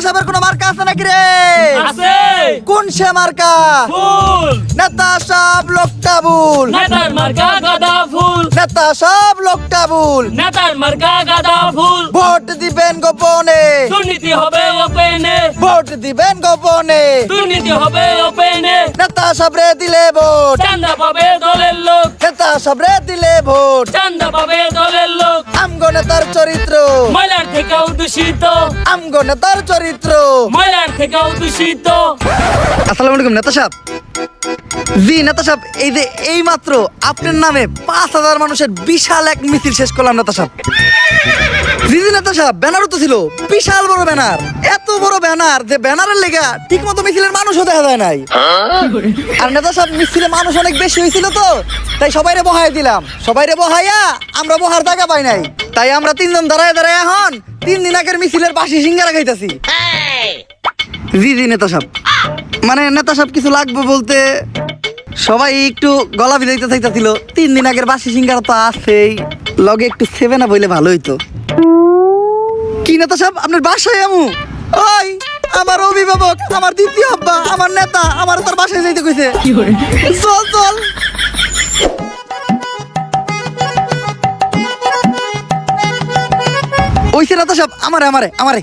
সাহেবের কোনো মার্কা আছে নাকি রে? আছে। কোন সে মার্কা? ফুল। নেতা সাহেব লোকটা ভুল। নেতার মার্কা গাঁদা ফুল। নেতা সাহেব লোকটা ভুল। নেতার মার্কা গাঁদা ফুল। ভোট দিবেন গোপনে। দুর্নীতি হবে ওপেনে। ভোট দিবেন গোপনে। দুর্নীতি হবে ওপেনে। নেতা সাহেবরে দিলে ভোট। চান্দা পাবে দলের লোক। নেতা সাহেবরে দিলে ভোট। চান্দা পাবে দলের লোক। আমগো নেতার চরিত্র। ময়লার থেকেও দূষিত। আমগো নেতার চরিত্র। ময়লার থেকেও দূষিত। আসসালামু আলাইকুম নেতা সাহেব। জি নেতা সাহেব, এই যে এই মাত্র আপনার নামে 5,000 মানুষের বিশাল এক মিছিল শেষ করলাম নেতা সাহেব। জি জি নেতা সাহেব, ব্যানারও তো ছিল, বিশাল বড় ব্যানার। এত বড় ব্যানার যে ব্যানারের লেগা ঠিক মতো মিছিলের মানুষও দেখা যায় নাই। আর নেতা সাহেব, মিছিলে মানুষ অনেক বেশি হয়েছিল তো, তাই সবাইরে বহাই দিলাম। সবাইরে বহাইয়া আমরা বহার জায়গা পাই নাই, তাই আমরা 3 জন দাঁড়ায় দাঁড়ায় এখন 3 দিন আগের মিছিলের বাসি সিঙ্গারা খাইতাছি। জি জি নেতা সাহেব, মানে নেতা সাহেব কিছু লাগবে বলতে সবাই একটু গলা ভিজাইতে চাইতেছিল। 3 দিন আগের বাসি সিঙ্গারা তো আছেই, লগে একটু 7 আপ হইলে ভালো হইতো। কি নেতা সাহেব, আপনার বাসায় আমু? ওই আমার অভিভাবক, আমার দ্বিতীয় আব্বা, আমার নেতা আমার তোর বাসায় যাইতে কইছে। চল চল। ওইছে নেতা সাহেব, আমারে আমারে আমারে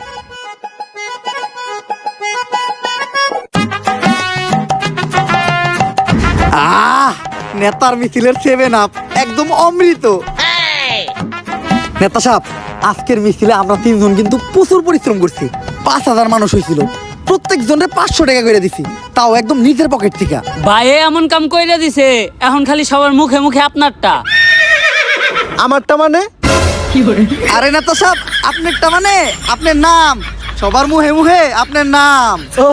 নেতার মিছিলের 7 আপ একদম অমৃত। নেতা সাহেব, আজকের মিছিলে আমরা 3 জন কিন্তু প্রচুর পরিশ্রম করছি। 5,000 মানুষ হয়েছিল, প্রত্যেক জনের 500 টাকা করে দিছি, তাও একদম নিজের পকেট থেকে। ভাই এমন কাম কইরা দিছে, এখন খালি সবার মুখে মুখে আপনারটা। আমারটা মানে? আরে নেতা সাহেব, আপনারটা মানে আপনার নাম, সবার মুহে মুহে আপনার নাম। ও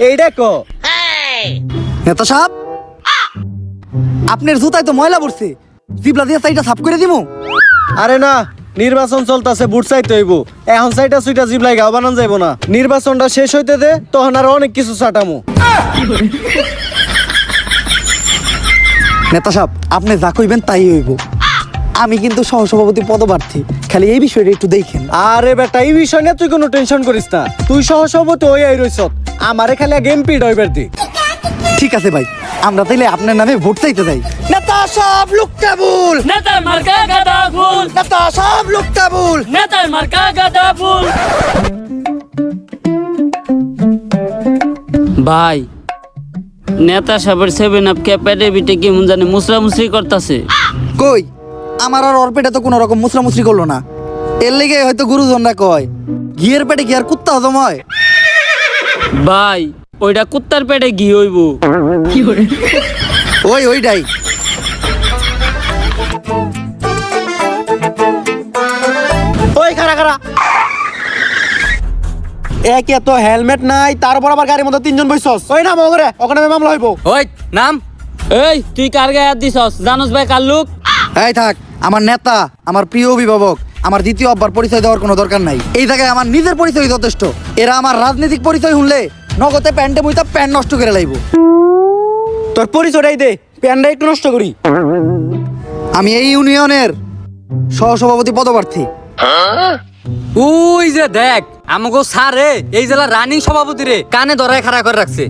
এইটা কো নেতা সাহেব, আপনার জুতায় তো ময়লা পড়ছে, জিবলা দিয়ে সাইডটা সাফ করে দিমু। আরে না, নির্বাচন চলতেছে, বুট চাইতে হইব। এখন সাইটা সুইটা জিবলাই গাও বানান যাইব না। নির্বাচনটা শেষ হইতে দে, তখন আর অনেক কিছু চাটামু। নেতা সাহেব, আপনি যা কইবেন তাই হইব। আমি কিন্তু সহসভাপতি পদপ্রার্থী, খালি এই বিষয়টা একটু দেখেন। আরে বেটা, এই বিষয় নিয়ে তুই কোনো টেনশন করিস না। তুই সহসভাপতি হই আই রইছ, আমারে খালি আগে এমপি ডইবার দি। ঠিক আছে ভাই, আমরা তাইলে আপনার নামে ভোট চাইতে যাই। নেতা সাহেব লোকটা ভুল। নেতার মার্কা গাঁদা ফুল। নেতা সাহেব লোকটা ভুল। নেতার মার্কা গাঁদা ফুল। ভাই, নেতা সাহেবের 7 আপ কে পেটে বিটে কেমন জানে মুসরামুসরি করতেছে। কই, আমার আর ওর পেটে তো কোনো রকম মুসরামুসরি করলো না। এর লেগে হয়তো গুরুজনরা কয়, ঘিয়ের পেটে কি আর কুত্তা হজম হয়? ভাই, ওইটা কুত্তার পেটে ঘি হইব। ওইটাই। ওই খারা খারা, একে তো হেলমেট নাই, তার উপর আবার গাড়ির মধ্যে 3 জন বইছস। ওই নাম ওগরে, ওখানে মামলা হইব। ওই নাম। এই তুই কার গায়ে হাত দিছস? জানোস ভাই কার লোক? এই থাক, আমার নেতা, আমার প্রিয় অভিভাবক, আমার দ্বিতীয় আব্বার পরিচয় দেওয়ার কোনো দরকার নাই। এই জায়গায় আমার নিজের পরিচয় যথেষ্ট। এরা আমার রাজনৈতিক পরিচয় শুনলে নগদে প্যান্টে মুইতা প্যান্ট নষ্ট করে লাইব। তোর পরিচয়টাই দে, প্যানটা একটু নষ্ট করি। আমি এই ইউনিয়নের সহসভাপতি পদপ্রার্থী। ওই যে দেখ, আমাকে স্যারে এই জেলার রানিং সভাপতি রে কানে ধরায় খাড়া করে রাখছে।